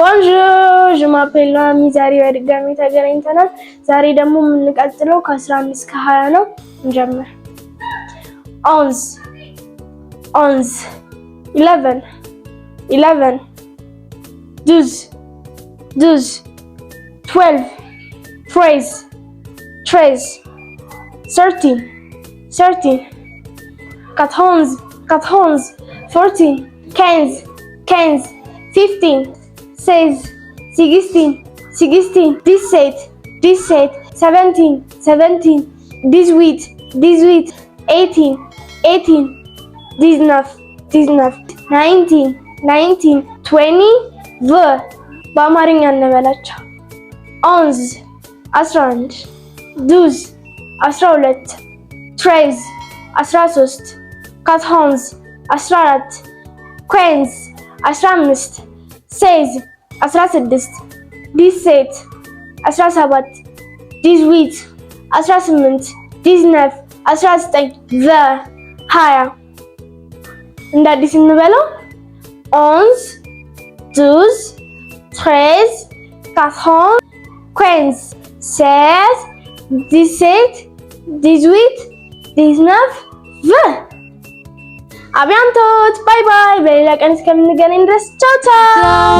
Bonjour, je m'appelle Noami ዛሬ በድጋሚ ተገናኝተናል። ዛሬ ደግሞ የምንቀጥለው ከ15 እስከ 20 ነው። እንጀምር። 11 11 11 12 12 12 13 13 13 14 14 14 15 15 15 16 16 17 17 18 18 19 20 በአማርኛ እንበላቸው 11 11 12 12 13 13 14 14 15 15 16 16 17 17 18 18 19 20 እንደ አዲስ እንበለው 11 12 13 14 15 16 17 18 19 20 አብያንቶት ባይ ባይ በሌላ ቀን እስከምንገናኝ ድረስ ቻው ቻው